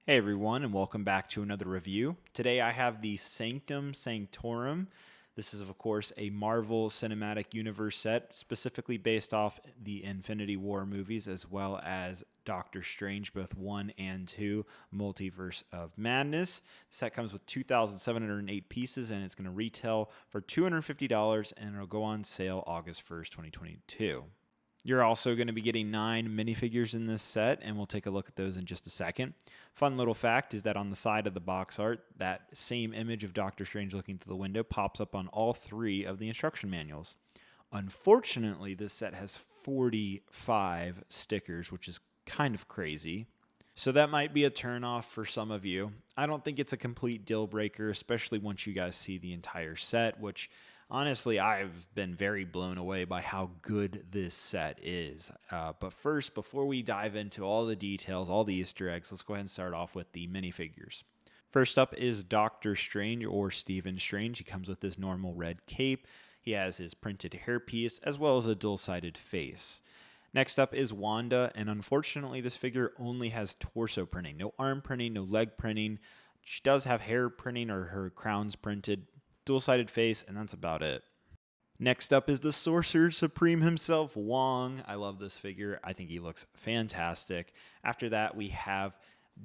Hey everyone, and welcome back to another review. Today I have the Sanctum Sanctorum. This is, of course, a Marvel Cinematic Universe set, specifically based off the Infinity War movies, as well as Doctor Strange, both 1 and 2, Multiverse of Madness. The set comes with 2,708 pieces, and it's going to retail for $250, and it'll go on sale August 1st, 2022. You're also going to be getting 9 minifigures in this set, and we'll take a look at those in just a second. Fun little fact is that on the side of the box art, that same image of Doctor Strange looking through the window pops up on all 3 of the instruction manuals. Unfortunately, this set has 45 stickers, which is kind of crazy. So that might be a turnoff for some of you. I don't think it's a complete deal breaker, especially once you guys see the entire set, which honestly, I've been very blown away by how good this set is. But first, before we dive into all the details, all the Easter eggs, let's go ahead and start off with the minifigures. First up is Doctor Strange, or Stephen Strange. He comes with his normal red cape. He has his printed hairpiece, as well as a dual-sided face. Next up is Wanda, and unfortunately this figure only has torso printing. No arm printing, no leg printing. She does have hair printing, or her crown's printed, dual-sided face, and that's about it. Next up is the Sorcerer Supreme himself, Wong. I love this figure. I think he looks fantastic. After that, we have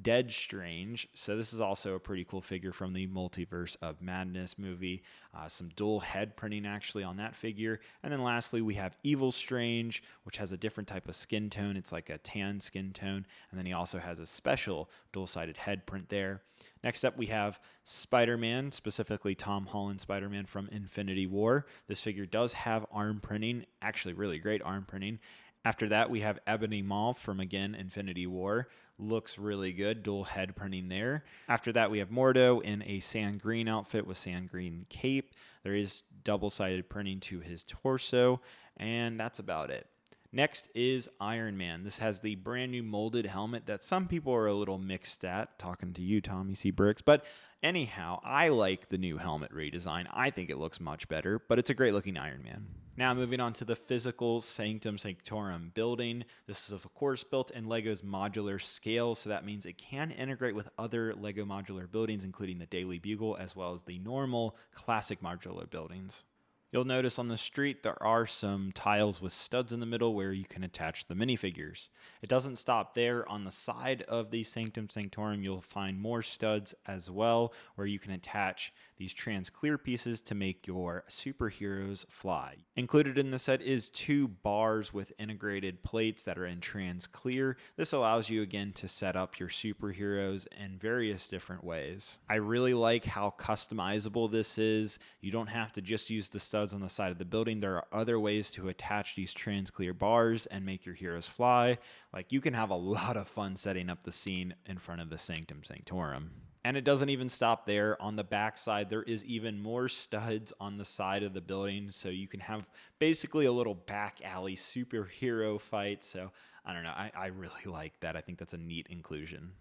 Dead Strange. So this is also a pretty cool figure from the Multiverse of Madness movie. Some dual head printing actually on that figure. And then lastly, we have Evil Strange, which has a different type of skin tone. It's like a tan skin tone. And then he also has a special dual-sided head print there. Next up, we have Spider-Man, specifically Tom Holland Spider-Man from Infinity War. This figure does have arm printing, actually really great arm printing. After that, we have Ebony Maw from, again, Infinity War. Looks really good, dual head printing there. After that, we have Mordo in a sand green outfit with sand green cape. There is double-sided printing to his torso, and that's about it. Next is Iron Man. This has the brand new molded helmet that some people are a little mixed at. Talking to you, Tommy C. Bricks. But anyhow, I like the new helmet redesign. I think it looks much better, but it's a great looking Iron Man. Now moving on to the physical Sanctum Sanctorum building. This is of course built in LEGO's modular scale, so that means it can integrate with other LEGO modular buildings, including the Daily Bugle, as well as the normal classic modular buildings. You'll notice on the street there are some tiles with studs in the middle where you can attach the minifigures. It doesn't stop there. On the side of the Sanctum Sanctorum, you'll find more studs as well where you can attach these trans clear pieces to make your superheroes fly. Included in the set is 2 bars with integrated plates that are in trans clear. This allows you again to set up your superheroes in various different ways. I really like how customizable this is. You don't have to just use the studs on the side of the building. There are other ways to attach these trans clear bars and make your heroes fly. Like, you can have a lot of fun setting up the scene in front of the Sanctum Sanctorum. And it doesn't even stop there. On the back side, there is even more studs on the side of the building, so you can have basically a little back alley superhero fight. So I don't know, I really like that. I think that's a neat inclusion.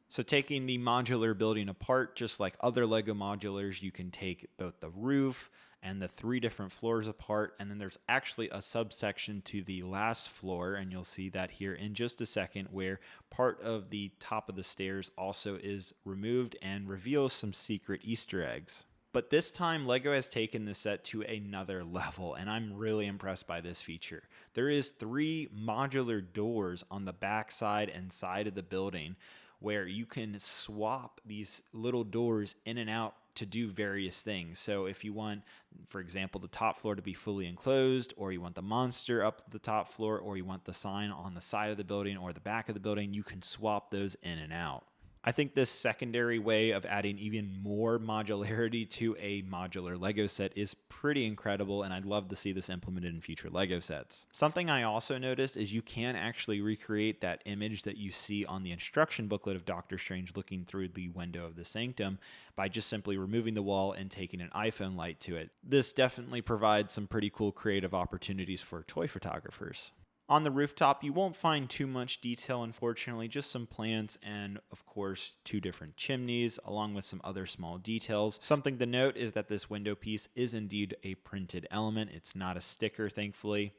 So taking the modular building apart, just like other LEGO modulars, you can take both the roof and the 3 different floors apart, and then there's actually a subsection to the last floor, and you'll see that here in just a second, where part of the top of the stairs also is removed and reveals some secret Easter eggs. But this time, LEGO has taken this set to another level, and I'm really impressed by this feature. There is 3 modular doors on the back side and side of the building where you can swap these little doors in and out to do various things. So if you want, for example, the top floor to be fully enclosed, or you want the monster up the top floor, or you want the sign on the side of the building or the back of the building, you can swap those in and out. I think this secondary way of adding even more modularity to a modular LEGO set is pretty incredible, and I'd love to see this implemented in future LEGO sets. Something I also noticed is you can actually recreate that image that you see on the instruction booklet of Doctor Strange looking through the window of the Sanctum by just simply removing the wall and taking an iPhone light to it. This definitely provides some pretty cool creative opportunities for toy photographers. On the rooftop, you won't find too much detail, unfortunately, just some plants and, of course, 2 different chimneys, along with some other small details. Something to note is that this window piece is indeed a printed element. It's not a sticker, thankfully.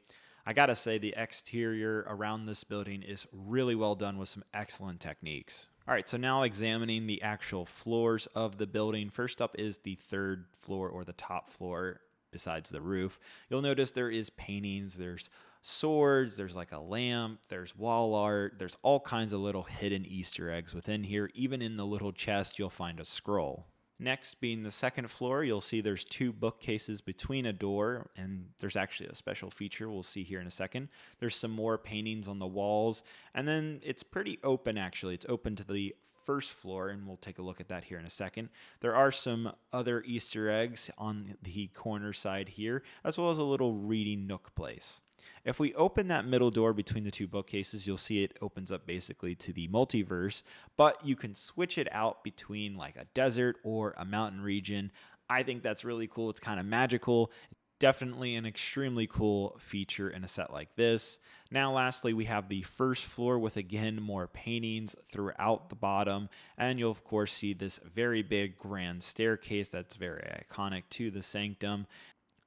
I gotta say, the exterior around this building is really well done with some excellent techniques. All right, so now examining the actual floors of the building. First up is the third floor, or the top floor besides the roof. You'll notice there is paintings, there's swords, there's like a lamp, there's wall art, there's all kinds of little hidden Easter eggs within here. Even in the little chest, you'll find a scroll. Next, being the second floor, you'll see there's two bookcases between a door, and there's actually a special feature we'll see here in a second. There's some more paintings on the walls, and then it's pretty open actually. It's open to the first floor, and we'll take a look at that here in a second. There are some other Easter eggs on the corner side here, as well as a little reading nook place. If we open that middle door between the two bookcases, you'll see it opens up basically to the multiverse, but you can switch it out between like a desert or a mountain region. I think that's really cool. It's kind of magical. Definitely an extremely cool feature in a set like this. Now, lastly, we have the first floor with, again, more paintings throughout the bottom. And you'll, of course, see this very big grand staircase that's very iconic to the Sanctum.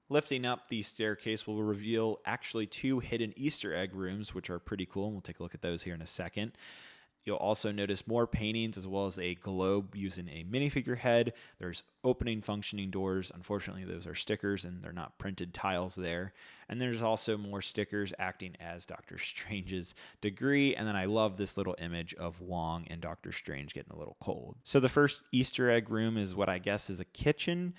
Lifting up the staircase will reveal actually two hidden Easter egg rooms, which are pretty cool. And we'll take a look at those here in a second. You'll also notice more paintings as well as a globe using a minifigure head. There's opening functioning doors. Unfortunately, those are stickers and they're not printed tiles there. And there's also more stickers acting as Doctor Strange's degree. And then I love this little image of Wong and Doctor Strange getting a little cold. So the first Easter egg room is what I guess is a kitchen.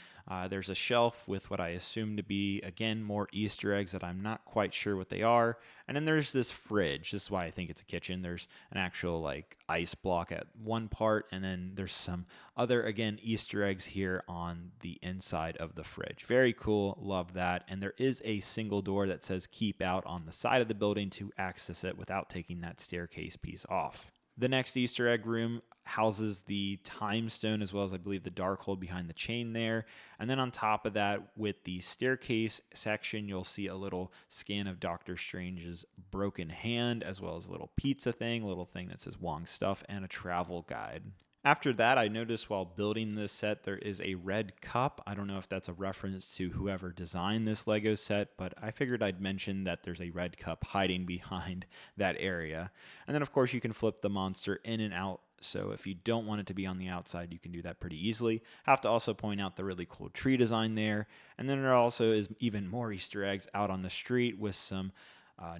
There's a shelf with what I assume to be, again, more Easter eggs that I'm not quite sure what they are. And then there's this fridge. This is why I think it's a kitchen. There's an actual like ice block at one part, and then there's some other, again, Easter eggs here on the inside of the fridge. Very cool. Love that. And there is a single door that says keep out on the side of the building to access it without taking that staircase piece off. The next Easter egg room houses the time stone as well as, I believe, the dark hold behind the chain there. And then on top of that, with the staircase section, you'll see a little scan of Doctor Strange's broken hand, as well as a little pizza thing, a little thing that says Wong stuff, and a travel guide. After that, I noticed while building this set, there is a red cup. I don't know if that's a reference to whoever designed this Lego set, but I figured I'd mention that there's a red cup hiding behind that area. And then, of course, you can flip the monster in and out. So if you don't want it to be on the outside, you can do that pretty easily. Have to also point out the really cool tree design there. And then there also is even more Easter eggs out on the street with some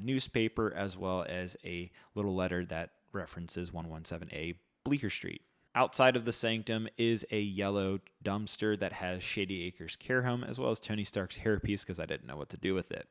newspaper, as well as a little letter that references 117A Bleecker Street. Outside of the Sanctum is a yellow dumpster that has Shady Acres Care Home, as well as Tony Stark's hairpiece, because I didn't know what to do with it.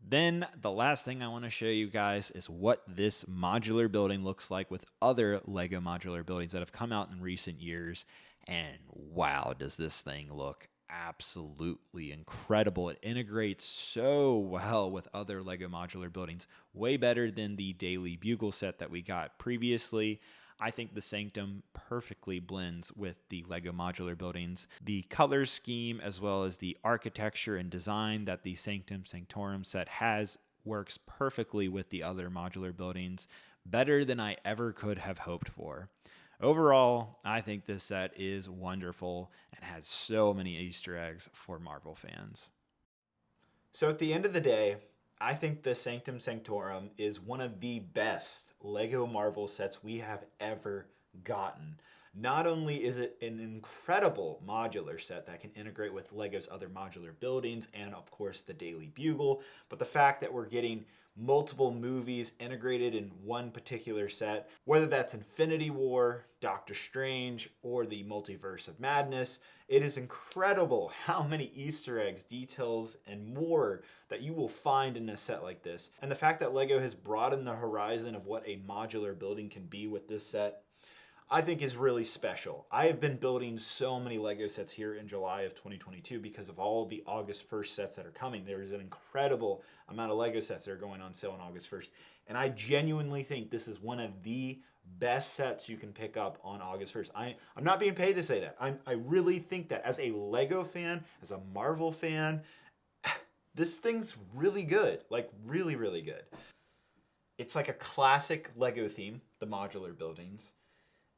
Then the last thing I want to show you guys is what this modular building looks like with other Lego modular buildings that have come out in recent years. And wow, does this thing look absolutely incredible. It integrates so well with other Lego modular buildings, way better than the Daily Bugle set that we got previously. I think the Sanctum perfectly blends with the Lego modular buildings. The color scheme as well as the architecture and design that the Sanctum Sanctorum set has works perfectly with the other modular buildings, better than I ever could have hoped for. Overall, I think this set is wonderful and has so many Easter eggs for Marvel fans. So at the end of the day, I think the Sanctum Sanctorum is one of the best Lego Marvel sets we have ever gotten. Not only is it an incredible modular set that can integrate with Lego's other modular buildings and, of course, the Daily Bugle, but the fact that we're getting multiple movies integrated in one particular set, whether that's Infinity War, Doctor Strange, or the Multiverse of Madness, it is incredible how many Easter eggs, details, and more that you will find in a set like this. And the fact that Lego has broadened the horizon of what a modular building can be with this set, I think is really special. I have been building so many Lego sets here in July of 2022 because of all the August 1st sets that are coming. There is an incredible amount of Lego sets that are going on sale on August 1st. And I genuinely think this is one of the best sets you can pick up on August 1st. I'm not being paid to say that. I really think that as a Lego fan, as a Marvel fan, this thing's really good. Like really, really good. It's like a classic Lego theme, the modular buildings.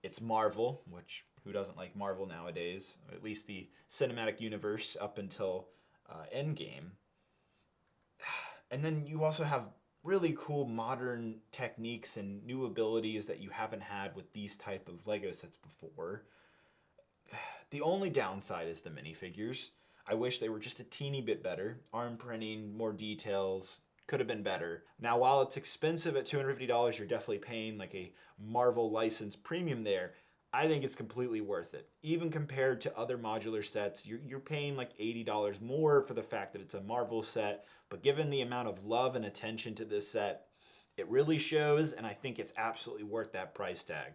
It's Marvel, which who doesn't like Marvel nowadays? At least the cinematic universe up until Endgame. And then you also have really cool modern techniques and new abilities that you haven't had with these type of Lego sets before. The only downside is the minifigures. I wish they were just a teeny bit better. Arm printing, more details, could have been better. Now, while it's expensive at $250, you're definitely paying like a Marvel license premium there. I think it's completely worth it. Even compared to other modular sets, you're paying like $80 more for the fact that it's a Marvel set. But given the amount of love and attention to this set, it really shows, and I think it's absolutely worth that price tag.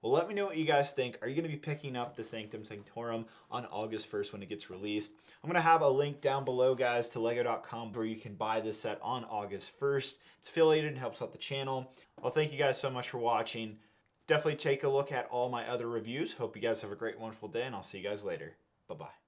Well, let me know what you guys think. Are you going to be picking up the Sanctum Sanctorum on August 1st when it gets released? I'm going to have a link down below, guys, to lego.com where you can buy this set on August 1st. It's affiliated and helps out the channel. Well, thank you guys so much for watching. Definitely take a look at all my other reviews. Hope you guys have a great, wonderful day, and I'll see you guys later. Bye-bye.